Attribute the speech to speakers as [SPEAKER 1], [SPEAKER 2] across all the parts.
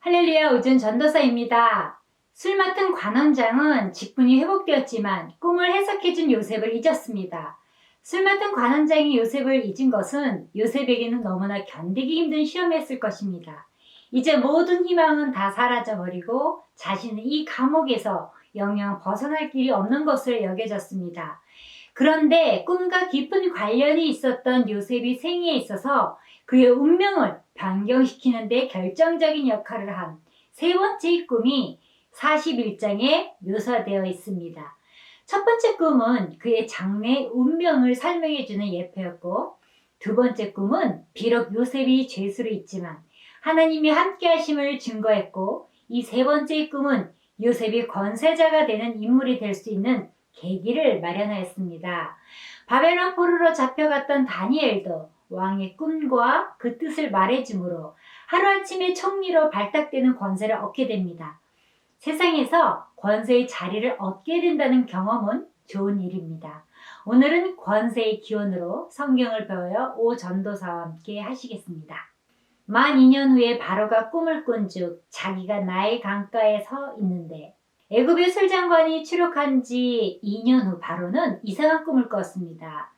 [SPEAKER 1] 할렐루야, 오준 전도사입니다. 술 맡은 관원장은 직분이 회복되었지만 꿈을 해석해준 요셉을 잊었습니다. 술 맡은 관원장이 요셉을 잊은 것은 요셉에게는 너무나 견디기 힘든 시험이었을 것입니다. 이제 모든 희망은 다 사라져버리고 자신은 이 감옥에서 영영 벗어날 길이 없는 것을 여겨졌습니다. 그런데 꿈과 깊은 관련이 있었던 요셉이 생애에 있어서 그의 운명을 변경시키는 데 결정적인 역할을 한 세 번째 꿈이 41장에 묘사되어 있습니다. 첫 번째 꿈은 그의 장래 운명을 설명해주는 예표였고, 두 번째 꿈은 비록 요셉이 죄수로 있지만 하나님이 함께 하심을 증거했고, 이 세 번째 꿈은 요셉이 권세자가 되는 인물이 될 수 있는 계기를 마련하였습니다. 바벨론 포로로 잡혀갔던 다니엘도 왕의 꿈과 그 뜻을 말해주므로 하루아침에 총리로 발탁되는 권세를 얻게 됩니다. 세상에서 권세의 자리를 얻게 된다는 경험은 좋은 일입니다. 오늘은 권세의 기원으로 성경을 배워요 오 전도사와 함께 하시겠습니다. 만 2년 후에 바로가 꿈을 꾼 즉 자기가 나일 강가에 서 있는데, 애굽의 술장관이 추록한 지 2년 후 바로는 이상한 꿈을 꿨습니다.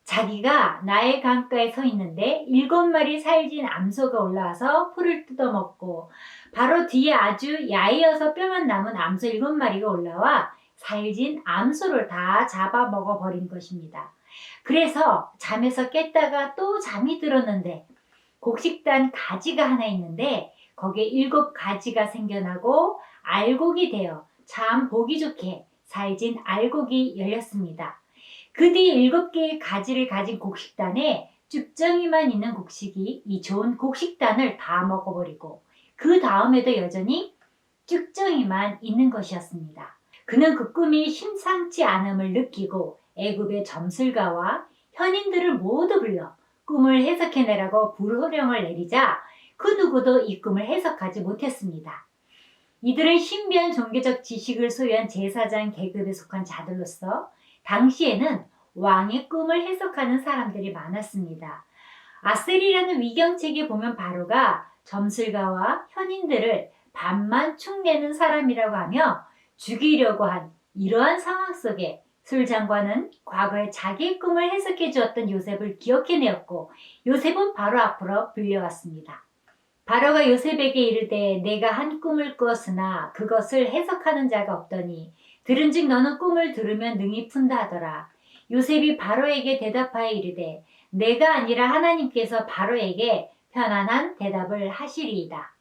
[SPEAKER 1] 자기가 나일 강가에 서 있는데 7마리 살진 암소가 올라와서 풀을 뜯어먹고, 바로 뒤에 아주 야이어서 뼈만 남은 암소 7마리가 올라와 살진 암소를 다 잡아먹어버린 것입니다. 그래서 잠에서 깼다가 또 잠이 들었는데 곡식단 가지가 하나 있는데 거기에 7가지가 생겨나고 알곡이 되어 참 보기 좋게 살진 알곡이 열렸습니다. 그 뒤 7개의 가지를 가진 곡식단에 쭉정이만 있는 곡식이 이 좋은 곡식단을 다 먹어버리고, 그 다음에도 여전히 쭉정이만 있는 것이었습니다. 그는 그 꿈이 심상치 않음을 느끼고 애굽의 점술가와 현인들을 모두 불러 꿈을 해석해내라고 불호령을 내리자 그 누구도 이 꿈을 해석하지 못했습니다. 이들은 신비한 종교적 지식을 소유한 제사장 계급에 속한 자들로서 당시에는 왕의 꿈을 해석하는 사람들이 많았습니다. 아셀이라는 위경책에 보면 바로가 점술가와 현인들을 반만 축내는 사람이라고 하며 죽이려고 한 이러한 상황 속에 술장관은 과거에 자기의 꿈을 해석해 주었던 요셉을 기억해내었고, 요셉은 바로 앞으로 불려왔습니다. 바로가 요셉에게 이르되 내가 한 꿈을 꾸었으나 그것을 해석하는 자가 없더니 들은즉 너는 꿈을 들으면 능히 푼다 하더라. 요셉이 바로에게 대답하여 이르되 내가 아니라 하나님께서 바로에게 편안한 대답을 하시리이다.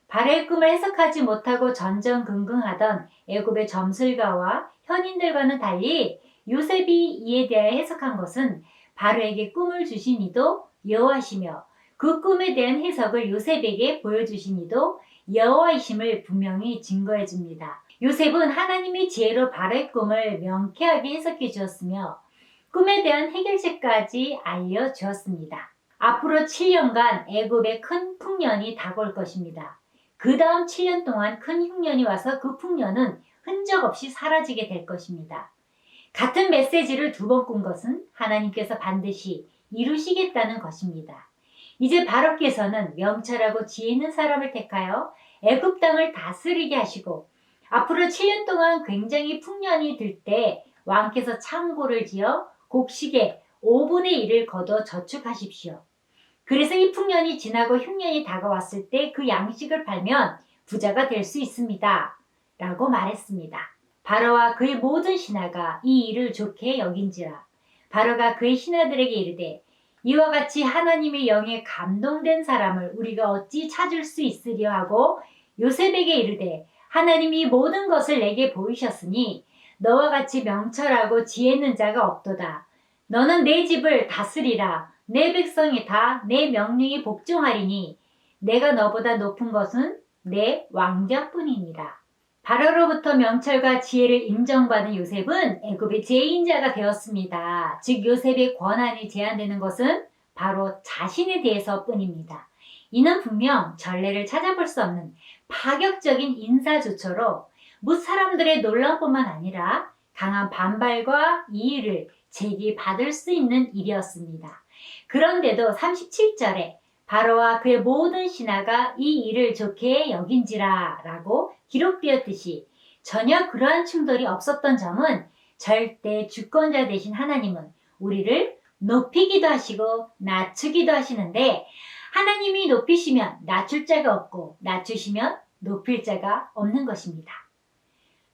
[SPEAKER 1] 바로의 꿈을 해석하지 못하고 전전긍긍하던 애굽의 점술가와 현인들과는 달리 요셉이 이에 대하여 해석한 것은 바로에게 꿈을 주신 이도 여호와시며 그 꿈에 대한 해석을 요셉에게 보여주신 이도 여호와이심을 분명히 증거해 줍니다. 요셉은 하나님의 지혜로 바로의 꿈을 명쾌하게 해석해 주었으며 꿈에 대한 해결책까지 알려주었습니다. 앞으로 7년간 애굽에 큰 풍년이 다가올 것입니다. 그 다음 7년 동안 큰 흉년이 와서 그 풍년은 흔적 없이 사라지게 될 것입니다. 같은 메시지를 2번 꾼 것은 하나님께서 반드시 이루시겠다는 것입니다. 이제 바로께서는 명철하고 지혜 있는 사람을 택하여 애굽 땅을 다스리게 하시고, 앞으로 7년 동안 굉장히 풍년이 들 때 왕께서 창고를 지어 곡식의 5분의 1을 거둬 저축하십시오. 그래서 이 풍년이 지나고 흉년이 다가왔을 때 그 양식을 팔면 부자가 될 수 있습니다. 라고 말했습니다. 바로와 그의 모든 신하가 이 일을 좋게 여긴지라. 바로가 그의 신하들에게 이르되 이와 같이 하나님의 영에 감동된 사람을 우리가 어찌 찾을 수 있으려 하고 요셉에게 이르되 하나님이 모든 것을 내게 보이셨으니 너와 같이 명철하고 지혜 있는 자가 없도다. 너는 내 집을 다스리라. 내 백성이 다 내 명령에 복종하리니 내가 너보다 높은 것은 내 왕자뿐이니라. 바로로부터 명철과 지혜를 인정받은 요셉은 애굽의 제2인자가 되었습니다. 즉 요셉의 권한이 제한되는 것은 바로 자신에 대해서뿐입니다. 이는 분명 전례를 찾아볼 수 없는 파격적인 인사조처로 뭇사람들의 논란뿐만 아니라 강한 반발과 이의를 제기받을 수 있는 일이었습니다. 그런데도 37절에 바로와 그의 모든 신하가 이 일을 좋게 여긴지라 라고 기록되었듯이 전혀 그러한 충돌이 없었던 점은 절대 주권자 되신 하나님은 우리를 높이기도 하시고 낮추기도 하시는데 하나님이 높이시면 낮출 자가 없고 낮추시면 높일 자가 없는 것입니다.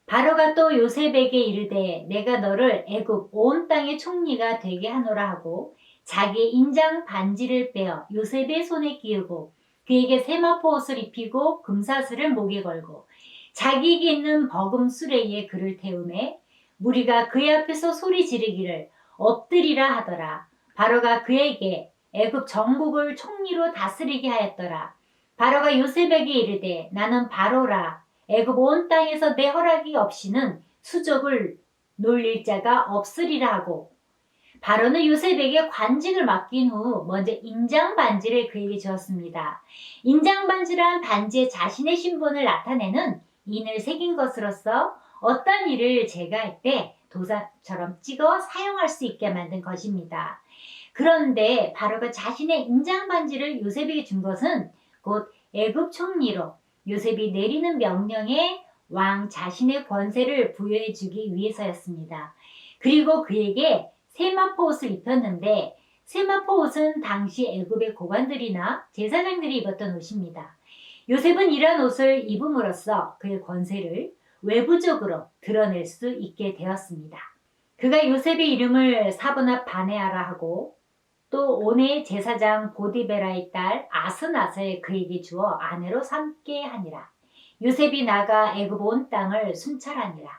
[SPEAKER 1] 바로가 또 요셉에게 이르되 내가 너를 애굽 온 땅의 총리가 되게 하노라 하고 자기의 인장 반지를 빼어 요셉의 손에 끼우고 그에게 세마포 옷을 입히고 금사슬을 목에 걸고 자기에게 있는 버금 수레에 그를 태우매 무리가 그의 앞에서 소리 지르기를 엎드리라 하더라. 바로가 그에게 애굽 전국을 총리로 다스리게 하였더라. 바로가 요셉에게 이르되 나는 바로라. 애굽 온 땅에서 내 허락이 없이는 수족을 놀릴 자가 없으리라 하고 바로는 요셉에게 관직을 맡긴 후 먼저 인장 반지를 그에게 주었습니다. 인장 반지란 반지에 자신의 신분을 나타내는 인을 새긴 것으로서 어떤 일을 제거할 때 도장처럼 찍어 사용할 수 있게 만든 것입니다. 그런데 바로가 자신의 인장 반지를 요셉에게 준 것은 곧 애굽 총리로 요셉이 내리는 명령에 왕 자신의 권세를 부여해 주기 위해서였습니다. 그리고 그에게 세마포 옷을 입혔는데 세마포 옷은 당시 애굽의 고관들이나 제사장들이 입었던 옷입니다. 요셉은 이러한 옷을 입음으로써 그의 권세를 외부적으로 드러낼 수 있게 되었습니다. 그가 요셉의 이름을 사브낫 바네아라 하고 또 온의 제사장 보디베라의 딸 아스낫을 그에게 주어 아내로 삼게 하니라. 요셉이 나가 애굽 온 땅을 순찰하니라.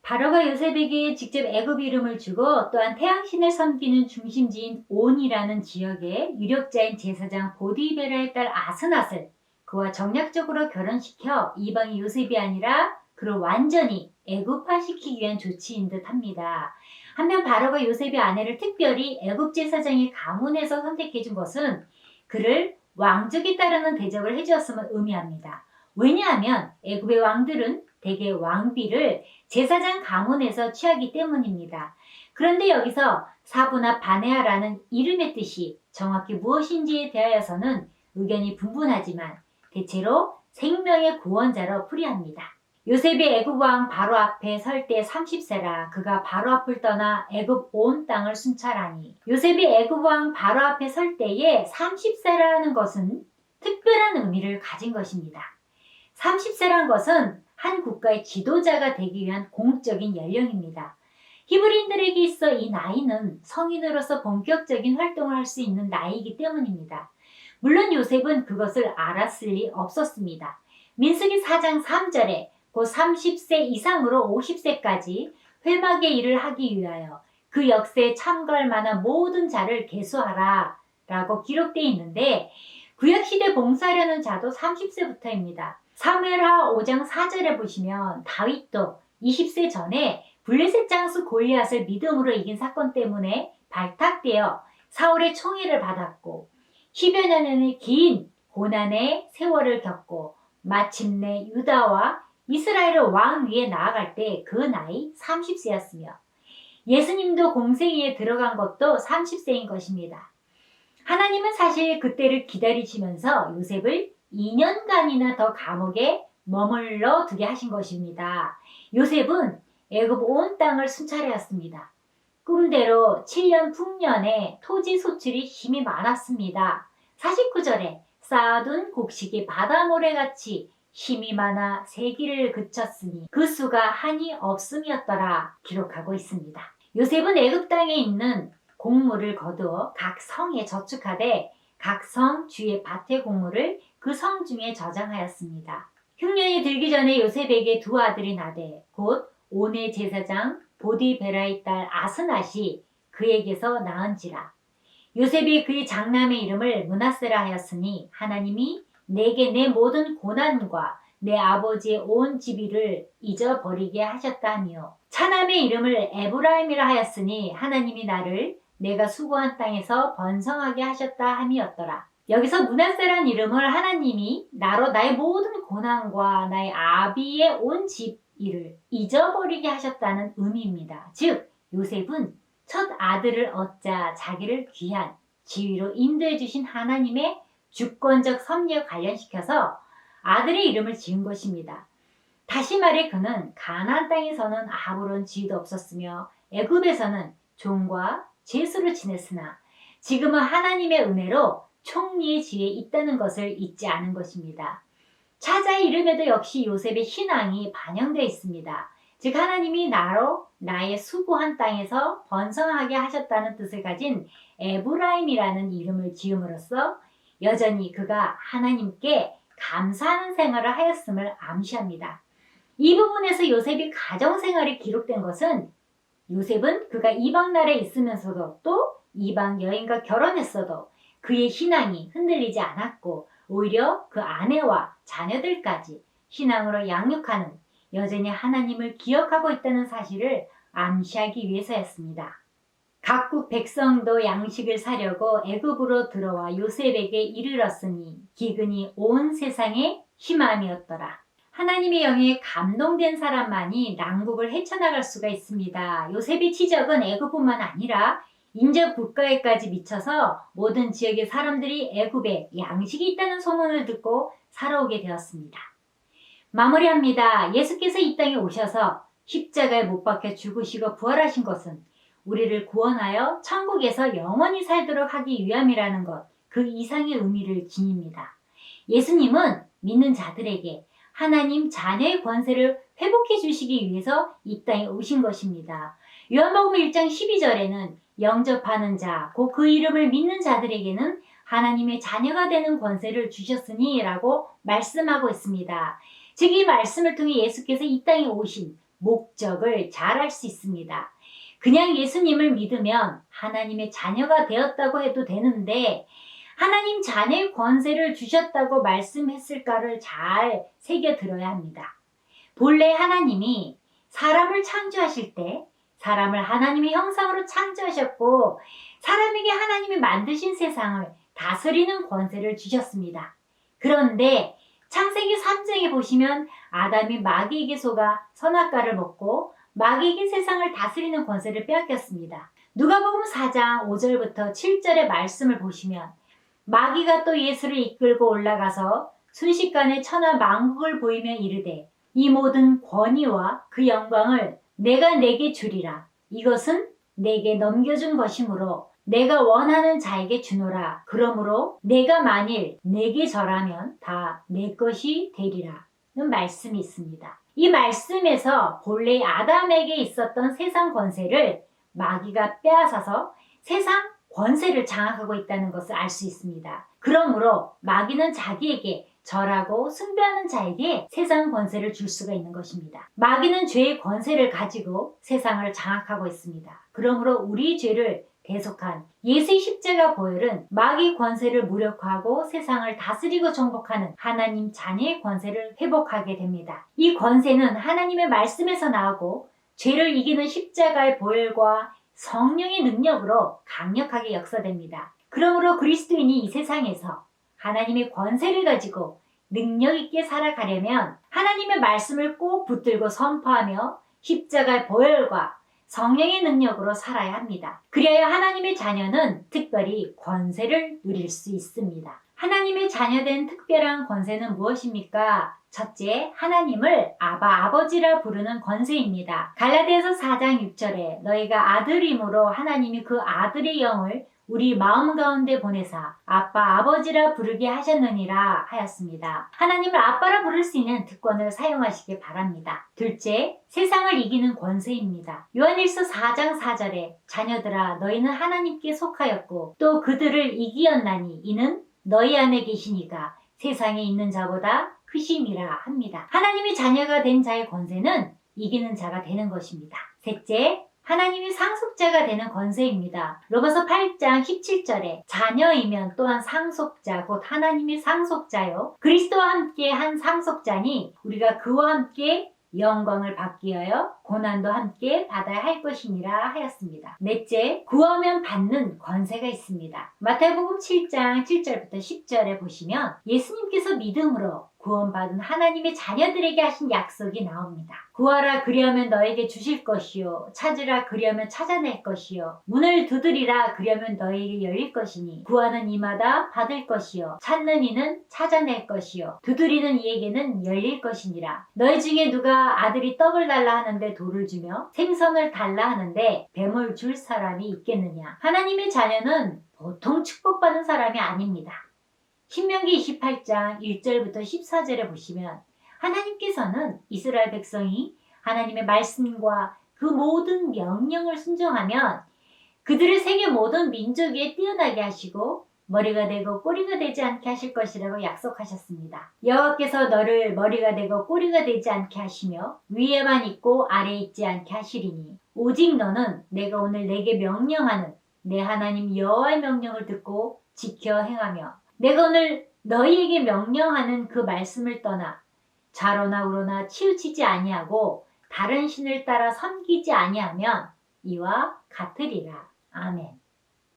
[SPEAKER 1] 바로가 요셉에게 직접 애굽 이름을 주고 또한 태양신을 섬기는 중심지인 온이라는 지역의 유력자인 제사장 보디베라의 딸 아스낫을 그와 정략적으로 결혼시켜 이방인 요셉이 아니라 그를 완전히 애굽화시키기 위한 조치인 듯합니다. 한편 바로가 요셉의 아내를 특별히 애굽 제사장의 가문에서 선택해준 것은 그를 왕족에 따르는 대접을 해주었음을 의미합니다. 왜냐하면 애굽의 왕들은 대개 왕비를 제사장 가문에서 취하기 때문입니다. 그런데 여기서 사브낫 바네아라는 이름의 뜻이 정확히 무엇인지에 대하여서는 의견이 분분하지만 대체로 생명의 구원자로 풀이합니다. 요셉이 애굽 왕 바로 앞에 설 때 30세라 그가 바로 앞을 떠나 애굽 온 땅을 순찰하니 요셉이 애굽 왕 바로 앞에 설 때에 30세라는 것은 특별한 의미를 가진 것입니다. 30세란 것은 한 국가의 지도자가 되기 위한 공적인 연령입니다. 히브리인들에게 있어 이 나이는 성인으로서 본격적인 활동을 할 수 있는 나이이기 때문입니다. 물론 요셉은 그것을 알았을 리 없었습니다. 민수기 4장 3절에 곧 30세 이상으로 50세까지 회막의 일을 하기 위하여 그 역사에 참가할 만한 모든 자를 계수하라 라고 기록되어 있는데 구약시대 봉사하려는 자도 30세부터입니다. 사무엘하 5장 4절에 보시면 다윗도 20세 전에 블레셋 장수 골리앗을 믿음으로 이긴 사건 때문에 발탁되어 사울의 총애를 받았고 10여 년의 긴 고난의 세월을 겪고 마침내 유다와 이스라엘의 왕 위에 나아갈 때 그 나이 30세였으며 예수님도 공생애에 들어간 것도 30세인 것입니다. 하나님은 사실 그때를 기다리시면서 요셉을 2년간이나 더 감옥에 머물러 두게 하신 것입니다. 요셉은 애굽 온 땅을 순찰하였습니다. 꿈대로 7년 풍년에 토지 소출이 힘이 많았습니다. 49절에 쌓아둔 곡식이 바다모래같이 힘이 많아 세기를 그쳤으니 그 수가 한이 없음이었더라 기록하고 있습니다. 요셉은 애굽 땅에 있는 곡물을 거두어 각 성에 저축하되 각 성 주의 밭의 곡물을 그 성 중에 저장하였습니다. 흉년이 들기 전에 요셉에게 두 아들이 나되 곧 온의 제사장 보디베라의 딸 아스낫이 그에게서 낳은지라. 요셉이 그의 장남의 이름을 므낫세라 하였으니 하나님이 내게 내 모든 고난과 내 아버지의 온 집이를 잊어버리게 하셨다 하며 차남의 이름을 에브라임이라 하였으니 하나님이 나를 내가 수고한 땅에서 번성하게 하셨다 함이었더라. 여기서 므낫세란 이름을 하나님이 나로 나의 모든 고난과 나의 아비의 온 집 일을 잊어버리게 하셨다는 의미입니다. 즉 요셉은 첫 아들을 얻자 자기를 귀한 지위로 인도해 주신 하나님의 주권적 섭리에 관련시켜서 아들의 이름을 지은 것입니다. 다시 말해 그는 가나안 땅에서는 아무런 지위도 없었으며 애굽에서는 종과 죄수로 지냈으나 지금은 하나님의 은혜로 총리의 지위에 있다는 것을 잊지 않은 것입니다. 차자의 이름에도 역시 요셉의 신앙이 반영되어 있습니다. 즉 하나님이 나로 나의 수고한 땅에서 번성하게 하셨다는 뜻을 가진 에브라임이라는 이름을 지음으로써 여전히 그가 하나님께 감사하는 생활을 하였음을 암시합니다. 이 부분에서 요셉이 가정생활이 기록된 것은 요셉은 그가 이방 나라에 있으면서도 또 이방 여인과 결혼했어도 그의 신앙이 흔들리지 않았고 오히려 그 아내와 자녀들까지 신앙으로 양육하는 여전히 하나님을 기억하고 있다는 사실을 암시하기 위해서였습니다. 각국 백성도 양식을 사려고 애굽으로 들어와 요셉에게 이르렀으니 기근이 온 세상에 심함이었더라. 하나님의 영에 감동된 사람만이 낭국을 헤쳐나갈 수가 있습니다. 요셉의 치적은 애굽뿐만 아니라 인접 국가에까지 미쳐서 모든 지역의 사람들이 애굽에 양식이 있다는 소문을 듣고 살아오게 되었습니다. 마무리합니다. 예수께서 이 땅에 오셔서 십자가에 못 박혀 죽으시고 부활하신 것은 우리를 구원하여 천국에서 영원히 살도록 하기 위함이라는 것, 그 이상의 의미를 지닙니다. 예수님은 믿는 자들에게 하나님 자녀의 권세를 회복해 주시기 위해서 이 땅에 오신 것입니다. 요한복음 1장 12절에는 영접하는 자, 곧 그 이름을 믿는 자들에게는 하나님의 자녀가 되는 권세를 주셨으니 라고 말씀하고 있습니다. 즉 이 말씀을 통해 예수께서 이 땅에 오신 목적을 잘 알 수 있습니다. 그냥 예수님을 믿으면 하나님의 자녀가 되었다고 해도 되는데 하나님 자녀의 권세를 주셨다고 말씀했을까를 잘 새겨 들어야 합니다. 본래 하나님이 사람을 창조하실 때 사람을 하나님의 형상으로 창조하셨고 사람에게 하나님이 만드신 세상을 다스리는 권세를 주셨습니다. 그런데 창세기 3장에 보시면 아담이 마귀에게 속아 선악과를 먹고 마귀에게 세상을 다스리는 권세를 빼앗겼습니다. 누가복음 4장 5절부터 7절의 말씀을 보시면 마귀가 또 예수를 이끌고 올라가서 순식간에 천하 만국을 보이며 이르되 이 모든 권위와 그 영광을 내가 내게 주리라. 이것은 내게 넘겨준 것이므로 내가 원하는 자에게 주노라. 그러므로 내가 만일 내게 절하면 다 내 것이 되리라. 는 말씀이 있습니다. 이 말씀에서 본래 아담에게 있었던 세상 권세를 마귀가 빼앗아서 세상 권세를 장악하고 있다는 것을 알 수 있습니다. 그러므로 마귀는 자기에게 절하고 숭배하는 자에게 세상 권세를 줄 수가 있는 것입니다. 마귀는 죄의 권세를 가지고 세상을 장악하고 있습니다. 그러므로 우리 죄를 대속한 예수의 십자가 보혈은 마귀 권세를 무력화하고 세상을 다스리고 정복하는 하나님 자녀의 권세를 회복하게 됩니다. 이 권세는 하나님의 말씀에서 나오고 죄를 이기는 십자가의 보혈과 성령의 능력으로 강력하게 역사됩니다. 그러므로 그리스도인이 이 세상에서 하나님의 권세를 가지고 능력 있게 살아가려면 하나님의 말씀을 꼭 붙들고 선포하며 십자가의 보혈과 성령의 능력으로 살아야 합니다. 그래야 하나님의 자녀는 특별히 권세를 누릴 수 있습니다. 하나님의 자녀된 특별한 권세는 무엇입니까? 첫째, 하나님을 아버지라 부르는 권세입니다. 갈라디아서 4장 6절에 너희가 아들임으로 하나님이 그 아들의 영을 우리 마음 가운데 보내사 아버지라 부르게 하셨느니라 하였습니다. 하나님을 아빠라 부를 수 있는 특권을 사용하시기 바랍니다. 둘째, 세상을 이기는 권세입니다. 요한일서 4장 4절에 자녀들아 너희는 하나님께 속하였고 또 그들을 이기었나니 이는 너희 안에 계시니까 세상에 있는 자보다 크심이라 합니다. 하나님의 자녀가 된 자의 권세는 이기는 자가 되는 것입니다. 셋째, 하나님이 상속자가 되는 권세입니다. 로마서 8장 17절에 자녀이면 또한 상속자 곧 하나님의 상속자요 그리스도와 함께 한 상속자니 우리가 그와 함께 영광을 받기 위하여 고난도 함께 받아야 할 것이니라 하였습니다. 넷째, 구하면 받는 권세가 있습니다. 마태복음 7장 7절부터 10절에 보시면 예수님께서 믿음으로 구원받은 하나님의 자녀들에게 하신 약속이 나옵니다. 구하라 그리하면 너에게 주실 것이요 찾으라 그리하면 찾아낼 것이요 문을 두드리라 그리하면 너에게 열릴 것이니 구하는 이마다 받을 것이요 찾는 이는 찾아낼 것이요 두드리는 이에게는 열릴 것이니라. 너희 중에 누가 아들이 떡을 달라 하는데 돌을 주며 생선을 달라 하는데 뱀을 줄 사람이 있겠느냐. 하나님의 자녀는 보통 축복받은 사람이 아닙니다. 신명기 28장 1절부터 14절에 보시면 하나님께서는 이스라엘 백성이 하나님의 말씀과 그 모든 명령을 순종하면 그들을 세계 모든 민족 위에 뛰어나게 하시고 머리가 되고 꼬리가 되지 않게 하실 것이라고 약속하셨습니다. 여호와께서 너를 머리가 되고 꼬리가 되지 않게 하시며 위에만 있고 아래에 있지 않게 하시리니 오직 너는 내가 오늘 내게 명령하는 내 하나님 여호와의 명령을 듣고 지켜 행하며 내가 오늘 너희에게 명령하는 그 말씀을 떠나 좌로나 우로나 치우치지 아니하고 다른 신을 따라 섬기지 아니하면 이와 같으리라. 아멘.